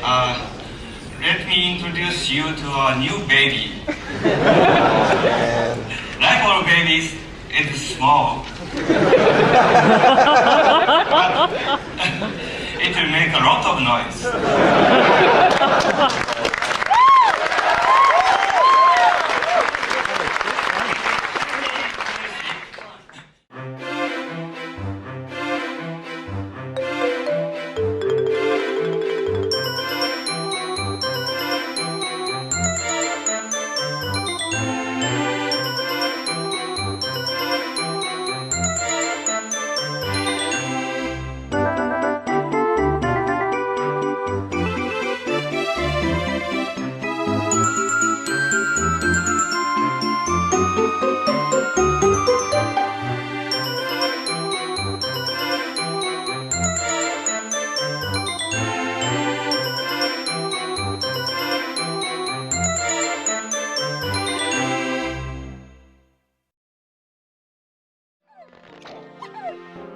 Uh, Let me introduce you to our new baby. Like all babies, it's small. It will make a lot of noise.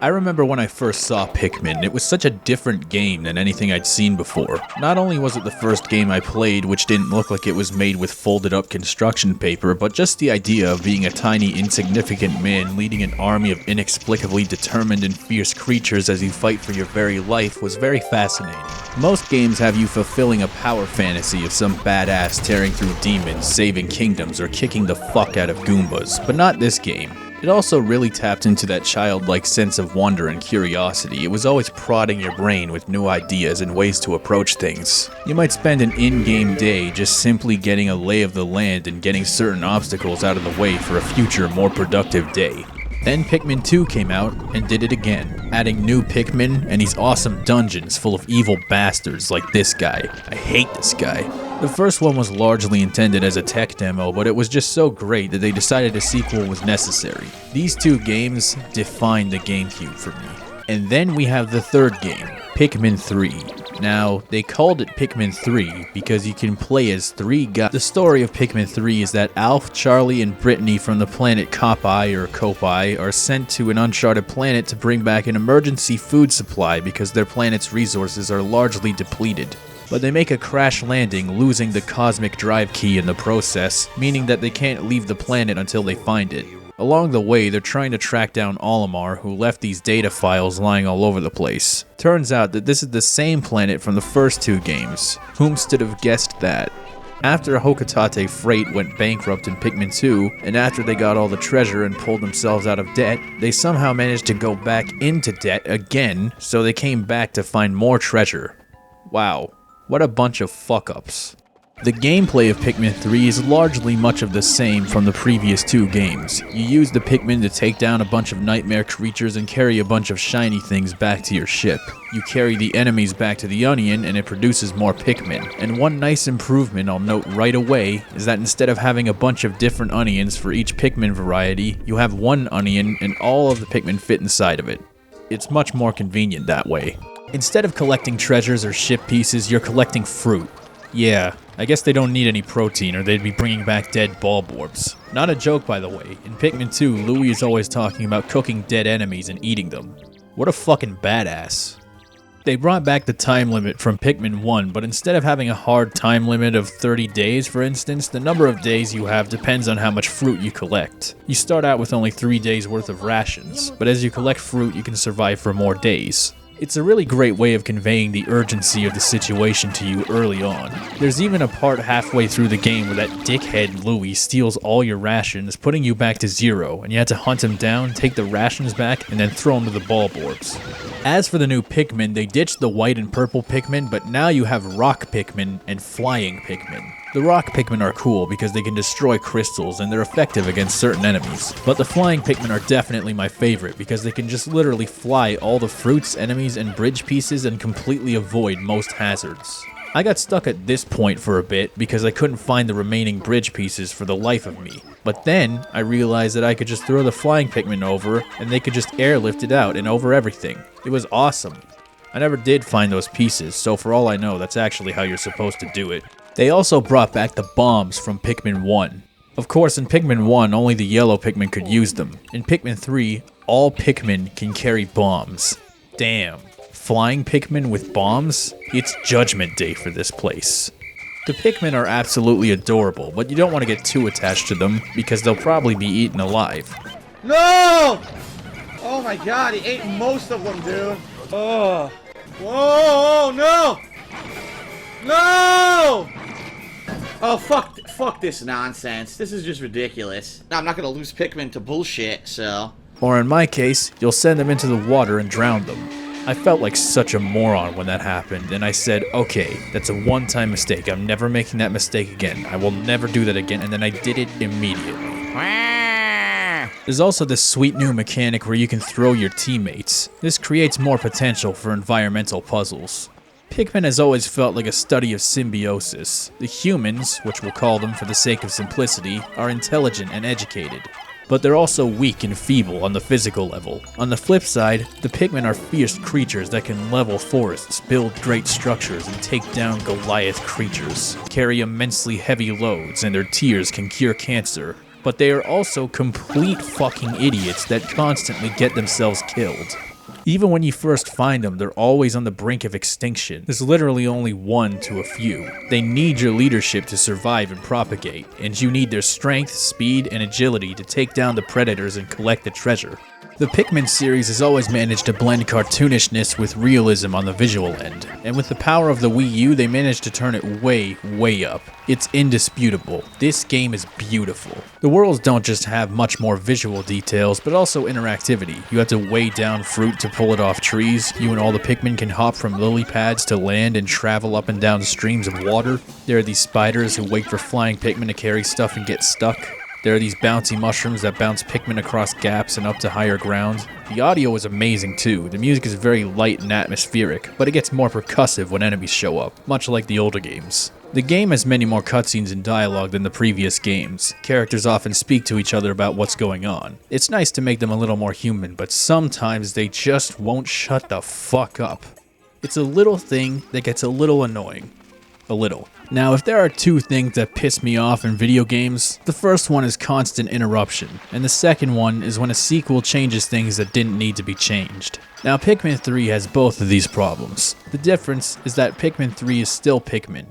I remember when I first saw Pikmin, it was such a different game than anything I'd seen before. Not only was it the first game I played which didn't look like it was made with folded up construction paper, but just the idea of being a tiny insignificant man leading an army of inexplicably determined and fierce creatures as you fight for your very life was very fascinating. Most games have you fulfilling a power fantasy of some badass tearing through demons, saving kingdoms, or kicking the fuck out of Goombas, but not this game. It also really tapped into that childlike sense of wonder and curiosity. It was always prodding your brain with new ideas and ways to approach things. You might spend an in-game day just simply getting a lay of the land and getting certain obstacles out of the way for a future, more productive day. Then Pikmin 2 came out and did it again, adding new Pikmin and these awesome dungeons full of evil bastards like this guy. I hate this guy. The first one was largely intended as a tech demo, but it was just so great that they decided a sequel was necessary. These two games defined the GameCube for me. And then we have the third game, Pikmin 3. Now, they called it Pikmin 3 because you can play as three guys. The story of Pikmin 3 is that Alf, Charlie, and Brittany from the planet Kopai or Kopai are sent to an uncharted planet to bring back an emergency food supply because their planet's resources are largely depleted. But they make a crash landing, losing the cosmic drive key in the process, meaning that they can't leave the planet until they find it. Along the way, they're trying to track down Olimar, who left these data files lying all over the place. Turns out that this is the same planet from the first two games. Whomst have guessed that? After Hokotate Freight went bankrupt in Pikmin 2, and after they got all the treasure and pulled themselves out of debt, they somehow managed to go back into debt again, so they came back to find more treasure. Wow. What a bunch of fuck-ups. The gameplay of Pikmin 3 is largely much of the same from the previous two games. You use the Pikmin to take down a bunch of nightmare creatures and carry a bunch of shiny things back to your ship. You carry the enemies back to the Onion and it produces more Pikmin. And one nice improvement I'll note right away is that instead of having a bunch of different onions for each Pikmin variety, you have one onion and all of the Pikmin fit inside of it. It's much more convenient that way. Instead of collecting treasures or ship pieces, you're collecting fruit. Yeah, I guess they don't need any protein or they'd be bringing back dead Bulborbs. Not a joke, by the way. In Pikmin 2, Louie is always talking about cooking dead enemies and eating them. What a fucking badass. They brought back the time limit from Pikmin 1, but instead of having a hard time limit of 30 days, for instance, the number of days you have depends on how much fruit you collect. You start out with only 3 days worth of rations, but as you collect fruit, you can survive for more days. It's a really great way of conveying the urgency of the situation to you early on. There's even a part halfway through the game where that dickhead Louie steals all your rations, putting you back to 0, and you have to hunt him down, take the rations back, and then throw him to the Bulborbs. As for the new Pikmin, they ditched the white and purple Pikmin, but now you have rock Pikmin and flying Pikmin. The rock Pikmin are cool because they can destroy crystals and they're effective against certain enemies. But the flying Pikmin are definitely my favorite because they can just literally fly all the fruits, enemies, and bridge pieces and completely avoid most hazards. I got stuck at this point for a bit because I couldn't find the remaining bridge pieces for the life of me. But then I realized that I could just throw the flying Pikmin over and they could just airlift it out and over everything. It was awesome. I never did find those pieces, so for all I know, that's actually how you're supposed to do it. They also brought back the bombs from Pikmin 1. Of course, in Pikmin 1, only the yellow Pikmin could use them. In Pikmin 3, all Pikmin can carry bombs. Damn. flying Pikmin with bombs, it's Judgment Day for this place. The Pikmin are absolutely adorable, but you don't want to get too attached to them because they'll probably be eaten alive. No! Oh my god, he ate most of them, dude. Oh. Whoa, no! No! Oh, fuck this nonsense. This is just ridiculous. I'm not gonna lose Pikmin to bullshit, so... Or in my case, you'll send them into the water and drown them. I felt like such a moron when that happened, and I said, okay, that's a one-time mistake. I'm never making that mistake again. I will never do that again, and then I did it immediately. There's also this sweet new mechanic where you can throw your teammates. This creates more potential for environmental puzzles. Pikmin has always felt like a study of symbiosis. The humans, which we'll call them for the sake of simplicity, are intelligent and educated. But they're also weak and feeble on the physical level. On the flip side, the Pikmin are fierce creatures that can level forests, build great structures, and take down Goliath creatures, carry immensely heavy loads, and their tears can cure cancer. But they are also complete fucking idiots that constantly get themselves killed. Even when you first find them, they're always on the brink of extinction. There's literally only one to a few. They need your leadership to survive and propagate, and you need their strength, speed, and agility to take down the predators and collect the treasure. The Pikmin series has always managed to blend cartoonishness with realism on the visual end, and with the power of the Wii U, they managed to turn it way up. It's indisputable. This game is beautiful. The worlds don't just have much more visual details, but also interactivity. You have to weigh down fruit to pull it off trees. You and all the Pikmin can hop from lily pads to land and travel up and down streams of water. There are these spiders who wait for flying Pikmin to carry stuff and get stuck. There are these bouncy mushrooms that bounce Pikmin across gaps and up to higher ground. The audio is amazing too. The music is very light and atmospheric, but it gets more percussive when enemies show up, much like the older games. The game has many more cutscenes and dialogue than the previous games. Characters often speak to each other about what's going on. It's nice to make them a little more human, but sometimes they just won't shut the fuck up. It's a little thing that gets a little annoying. A little. Now, if there are two things that piss me off in video games, the first one is constant interruption, and the second one is when a sequel changes things that didn't need to be changed. Now, Pikmin 3 has both of these problems. The difference is that Pikmin 3 is still Pikmin.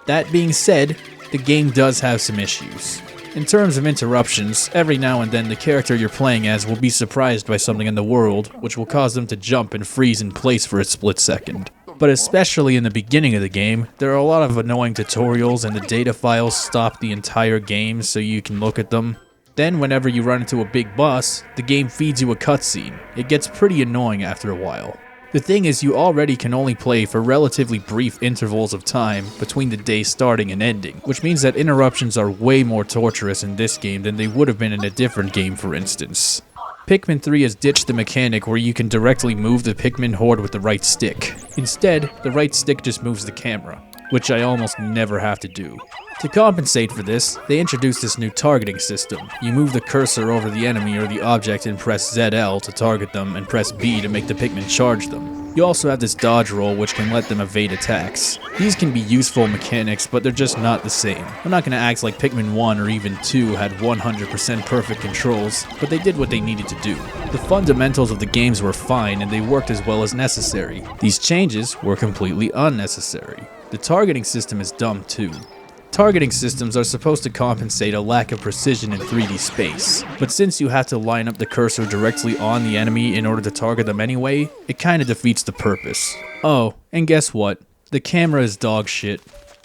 That being said, the game does have some issues. In terms of interruptions, every now and then the character you're playing as will be surprised by something in the world, which will cause them to jump and freeze in place for a split second. But especially in the beginning of the game, there are a lot of annoying tutorials and the data files stop the entire game so you can look at them. Then whenever you run into a big boss, the game feeds you a cutscene. It gets pretty annoying after a while. The thing is, you already can only play for relatively brief intervals of time between the day starting and ending, which means that interruptions are way more torturous in this game than they would have been in a different game, for instance. Pikmin 3 has ditched the mechanic where you can directly move the Pikmin horde with the right stick. Instead, the right stick just moves the camera, which I almost never have to do. To compensate for this, they introduced this new targeting system. You move the cursor over the enemy or the object and press ZL to target them and press B to make the Pikmin charge them. You also have this dodge roll which can let them evade attacks. These can be useful mechanics, but they're just not the same. I'm not going to act like Pikmin 1 or even 2 had 100% perfect controls, but they did what they needed to do. The fundamentals of the games were fine and they worked as well as necessary. These changes were completely unnecessary. The targeting system is dumb too. Targeting systems are supposed to compensate a lack of precision in 3D space, but since you have to line up the cursor directly on the enemy in order to target them anyway, it kinda defeats the purpose. Oh, and guess what? The camera is dog shit.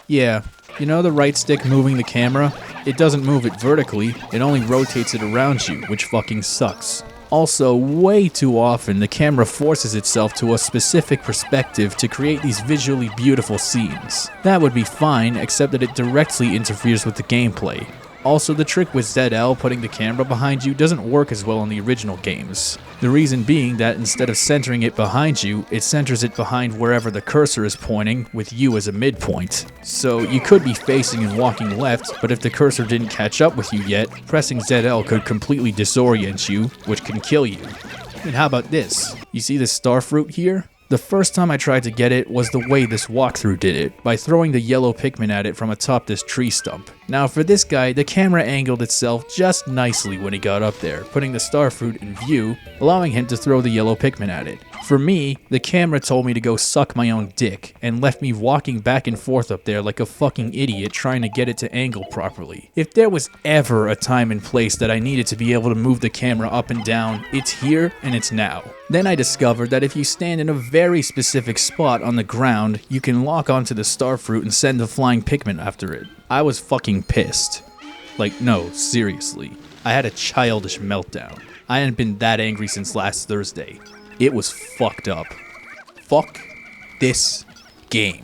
Yeah, you know the right stick moving the camera? It doesn't move it vertically, it only rotates it around you, which fucking sucks. Also, way too often, the camera forces itself to a specific perspective to create these visually beautiful scenes. That would be fine, except that it directly interferes with the gameplay. Also, the trick with ZL putting the camera behind you doesn't work as well in the original games. The reason being that instead of centering it behind you, it centers it behind wherever the cursor is pointing, with you as a midpoint. So you could be facing and walking left, but if the cursor didn't catch up with you yet, pressing ZL could completely disorient you, which can kill you. And how about this? You see this star fruit here? The first time I tried to get it was the way this walkthrough did it, by throwing the yellow Pikmin at it from atop this tree stump. Now for this guy, the camera angled itself just nicely when he got up there, putting the starfruit in view, allowing him to throw the yellow Pikmin at it. For me, the camera told me to go suck my own dick, and left me walking back and forth up there like a fucking idiot trying to get it to angle properly. If there was ever a time and place that I needed to be able to move the camera up and down, it's here and it's now. Then I discovered that if you stand in a very specific spot on the ground, you can lock onto the starfruit and send the flying Pikmin after it. I was fucking pissed. Like, no, seriously. I had a childish meltdown. I hadn't been that angry since last Thursday. It was fucked up. Fuck this game.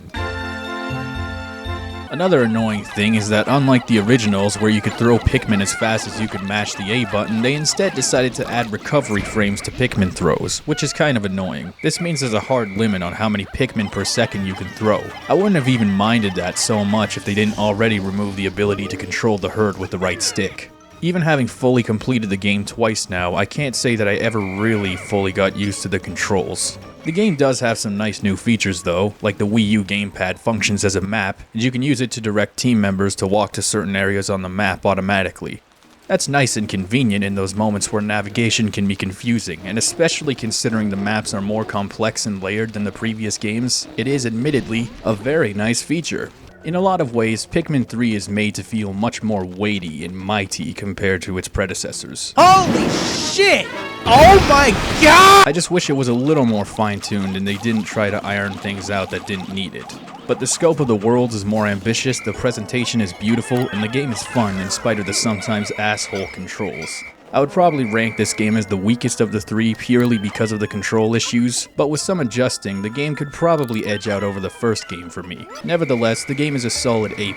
Another annoying thing is that unlike the originals where you could throw Pikmin as fast as you could mash the A button, they instead decided to add recovery frames to Pikmin throws, which is kind of annoying. This means there's a hard limit on how many Pikmin per second you can throw. I wouldn't have even minded that so much if they didn't already remove the ability to control the herd with the right stick. Even having fully completed the game twice now, I can't say that I ever really fully got used to the controls. The game does have some nice new features though, like the Wii U gamepad functions as a map, and you can use it to direct team members to walk to certain areas on the map automatically. That's nice and convenient in those moments where navigation can be confusing, and especially considering the maps are more complex and layered than the previous games, it is admittedly a very nice feature. In a lot of ways, Pikmin 3 is made to feel much more weighty and mighty compared to its predecessors. Holy shit! Oh my god! I just wish it was a little more fine-tuned and they didn't try to iron things out that didn't need it. But the scope of the worlds is more ambitious, the presentation is beautiful, and the game is fun in spite of the sometimes asshole controls. I would probably rank this game as the weakest of the three purely because of the control issues, but with some adjusting, the game could probably edge out over the first game for me. Nevertheless, the game is a solid A+,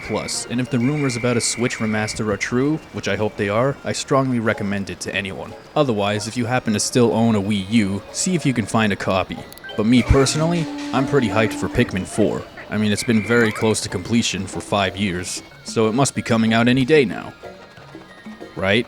and if the rumors about a Switch remaster are true, which I hope they are, I strongly recommend it to anyone. Otherwise, if you happen to still own a Wii U, see if you can find a copy. But me personally, I'm pretty hyped for Pikmin 4. I mean, it's been very close to completion for 5 years, so it must be coming out any day now. Right?